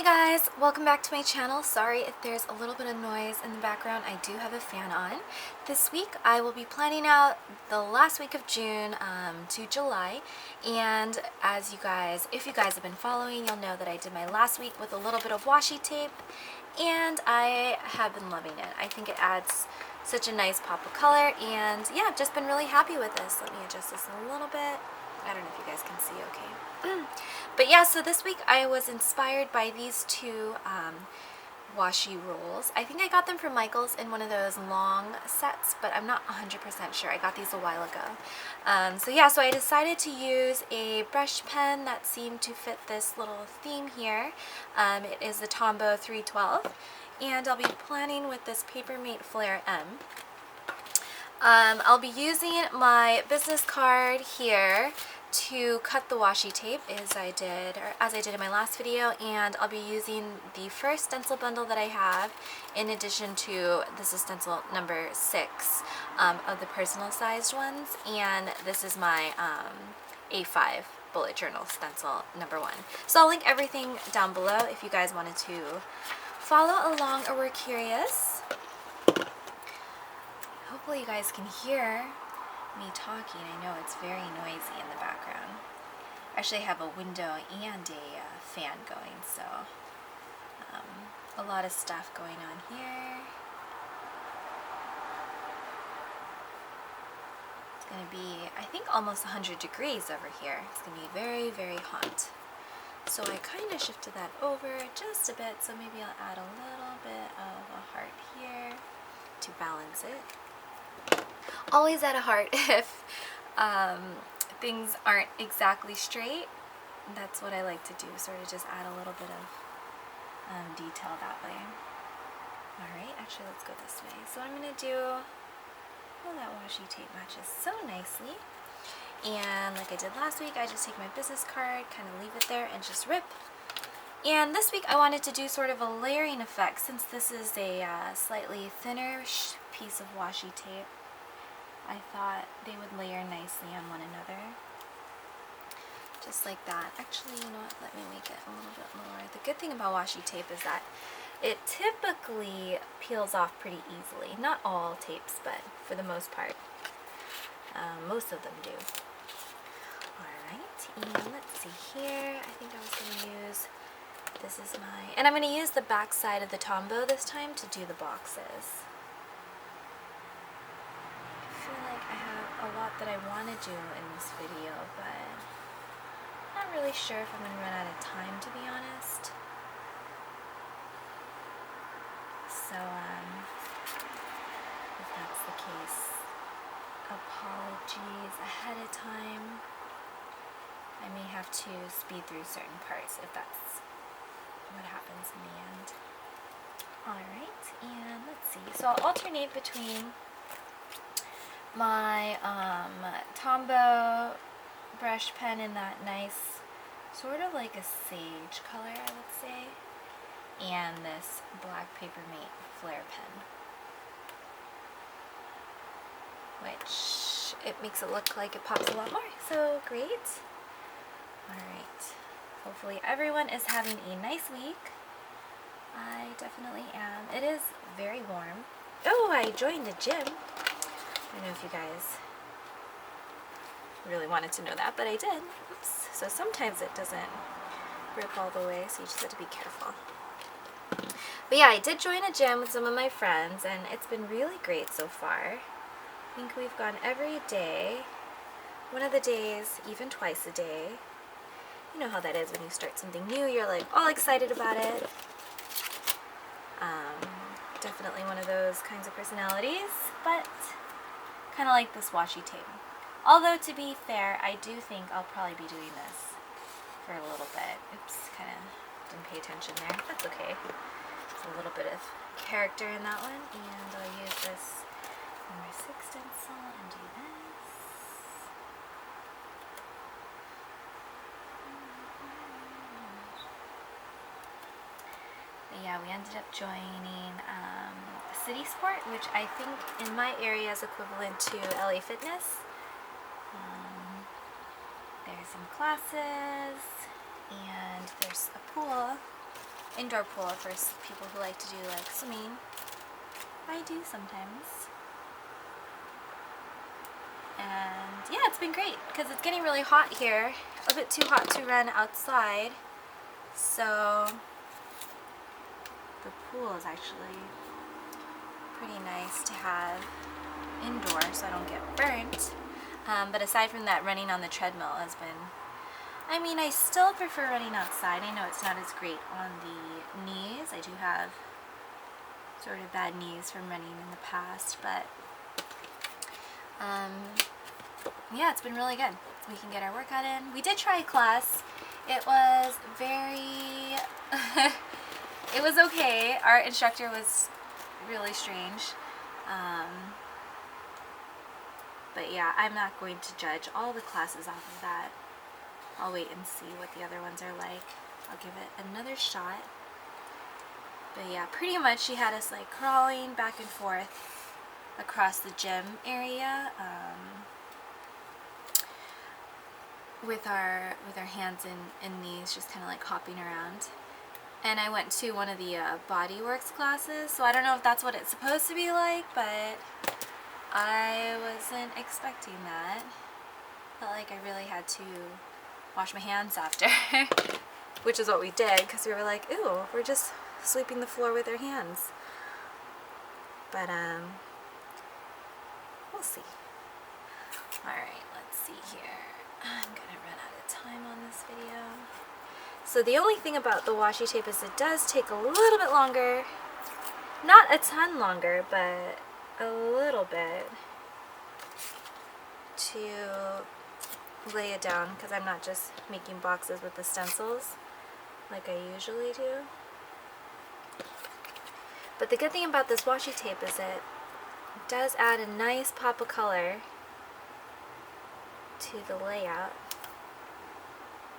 Hey guys, welcome back to my channel. Sorry if there's a little bit of noise in the background. I do have a fan on. This week I will be planning out the last week of June to July, and as if you guys have been following, you'll know that I did my last week with a little bit of washi tape, and I have been loving it. I think it adds such a nice pop of color, and yeah, I've just been really happy with this. Let me adjust this a little bit. I don't know if you guys can see okay. But yeah, so this week I was inspired by these two washi rolls. I think I got them from Michael's in one of those long sets, but I'm not 100% sure. I got these a while ago. So yeah, so I decided to use a brush pen that seemed to fit this little theme here. It is the Tombow 312, and I'll be planning with this Papermate Flare M. I'll be using my business card here to cut the washi tape as I did in my last video, and I'll be using the first stencil bundle that I have in addition to, this is stencil number 6 of the personal sized ones, and this is my A5 bullet journal stencil number 1. So I'll link everything down below if you guys wanted to follow along or were curious. Hopefully you guys can hear me talking. I know it's very noisy in the background. Actually, I have a window and a fan going, so a lot of stuff going on here. It's going to be, I think, almost 100 degrees over here. It's going to be very, very hot. So I kind of shifted that over just a bit, so maybe I'll add a little bit of a heart here to balance it. Always add a heart if things aren't exactly straight. That's what I like to do, sort of just add a little bit of detail that way. Alright, actually let's go this way. So what I'm going to do, oh, that washi tape matches so nicely. And like I did last week, I just take my business card, kind of leave it there, and just rip. And this week I wanted to do sort of a layering effect, since this is a slightly thinner piece of washi tape. I thought they would layer nicely on one another. Just like that. Actually, you know what? Let me make it a little bit lower. The good thing about washi tape is that it typically peels off pretty easily. Not all tapes, but for the most part. Most of them do. Alright, and let's see here. I think I was going to use, this is my, and I'm going to use the back side of the Tombow this time to do the boxes. I have a lot that I want to do in this video, but I'm not really sure if I'm going to run out of time, to be honest. So, if that's the case, apologies ahead of time. I may have to speed through certain parts if that's what happens in the end. Alright, and let's see. So I'll alternate between my Tombow brush pen in that nice, sort of like a sage color, I would say, and this black Papermate Flare pen, which it makes it look like it pops a lot more, so great. Alright, hopefully everyone is having a nice week. I definitely am. It is very warm. Oh, I joined a gym. I don't know if you guys really wanted to know that, but I did. Oops. So sometimes it doesn't rip all the way, so you just have to be careful. But yeah, I did join a gym with some of my friends, and it's been really great so far. I think we've gone every day. One of the days, even twice a day. You know how that is when you start something new, you're like all excited about it. Definitely one of those kinds of personalities, but kind of like this washi tape. Although, to be fair, I do think I'll probably be doing this for a little bit. Oops, kind of didn't pay attention there. That's okay. There's a little bit of character in that one. And I'll use this number 6 stencil and do this. But yeah, we ended up joining City Sport, which I think in my area is equivalent to LA Fitness. There's some classes, and there's a pool. indoor pool for people who like to do like swimming. I do sometimes. And yeah, it's been great because it's getting really hot here. A bit too hot to run outside. So the pool is actually pretty nice to have indoor so I don't get burnt. But aside from that, running on the treadmill has been, I mean, I still prefer running outside. I know it's not as great on the knees. I do have sort of bad knees from running in the past, but yeah, it's been really good. We can get our workout in. We did try a class. It was very, it was okay. Our instructor was really strange. But yeah, I'm not going to judge all the classes off of that. I'll wait and see what the other ones are like. I'll give it another shot. But yeah, pretty much she had us like crawling back and forth across the gym area with our hands and knees, just kind of like hopping around. And I went to one of the bodyworks classes, so I don't know if that's what it's supposed to be like, but I wasn't expecting that. Felt like I really had to wash my hands after, which is what we did, because we were like, ooh, we're just sweeping the floor with our hands. But we'll see. Alright, let's see here. I'm gonna run out of time on this video. So the only thing about the washi tape is it does take a little bit longer. Not a ton longer, but a little bit to lay it down, because I'm not just making boxes with the stencils like I usually do. But the good thing about this washi tape is it does add a nice pop of color to the layout.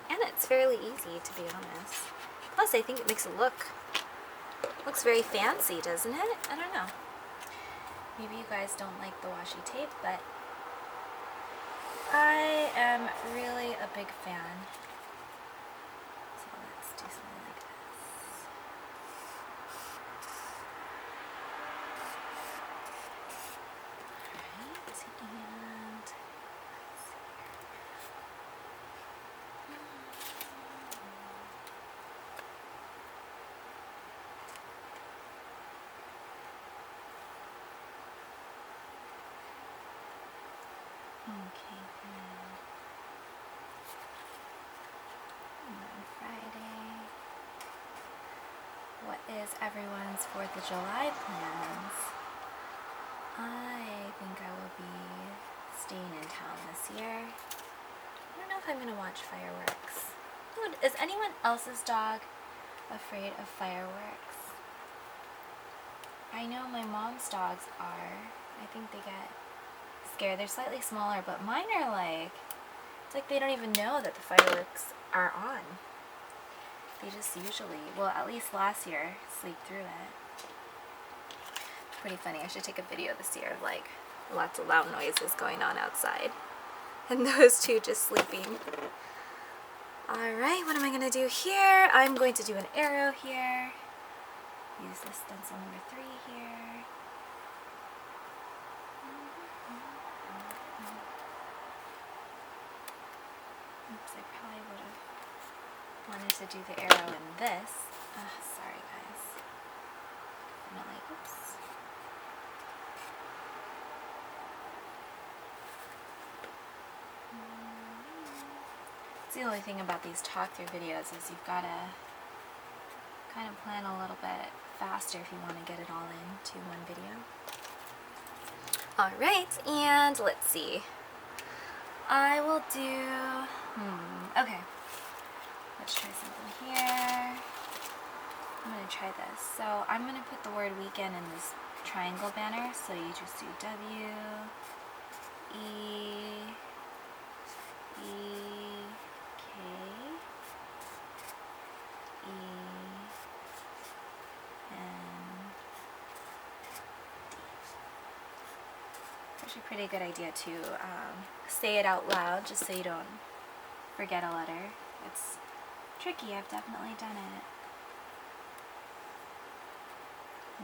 And it's fairly easy, to be honest. Plus, I think it makes it looks very fancy, doesn't it? I don't know. Maybe you guys don't like the washi tape, but I am really a big fan. So let's do something like this. Alright, and okay, good. And on Friday, what is everyone's 4th of July plans? I think I will be staying in town this year. I don't know if I'm going to watch fireworks. Ooh, is anyone else's dog afraid of fireworks? I know my mom's dogs are. I think they get scared. They're slightly smaller, but mine are like, it's like they don't even know that the fireworks are on. They just usually, well, at least last year, sleep through it. Pretty funny. I should take a video this year of like lots of loud noises going on outside. And those two just sleeping. Alright, what am I going to do here? I'm going to do an arrow here. Use this stencil number 3 here. Oops, I probably would have wanted to do the arrow in this. Sorry guys. Definitely, oops. It's the only thing about these talk-through videos is you've got to kind of plan a little bit faster if you want to get it all into one video. Alright, and let's see. I will do, okay. Let's try something here. I'm going to try this. So I'm going to put the word weekend in this triangle banner. So you just do W, E, E, K, E, and D. It's actually a pretty good idea to say it out loud just so you don't forget a letter. It's tricky, I've definitely done it.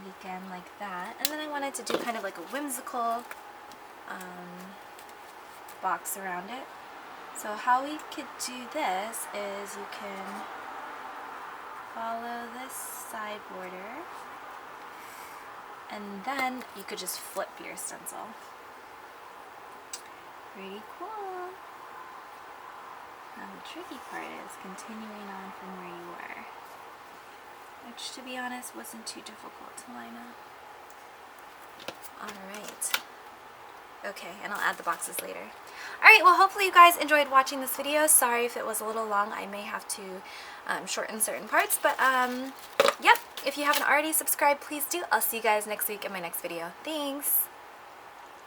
weekend like that. And then I wanted to do kind of like a whimsical box around it. So how we could do this is you can follow this side border and then you could just flip your stencil. Pretty cool. Now the tricky part is continuing on from where you were, which to be honest wasn't too difficult to line up. Alright. Okay, and I'll add the boxes later. Alright, well hopefully you guys enjoyed watching this video. Sorry if it was a little long. I may have to shorten certain parts, but yep, if you haven't already subscribed, please do. I'll see you guys next week in my next video. Thanks!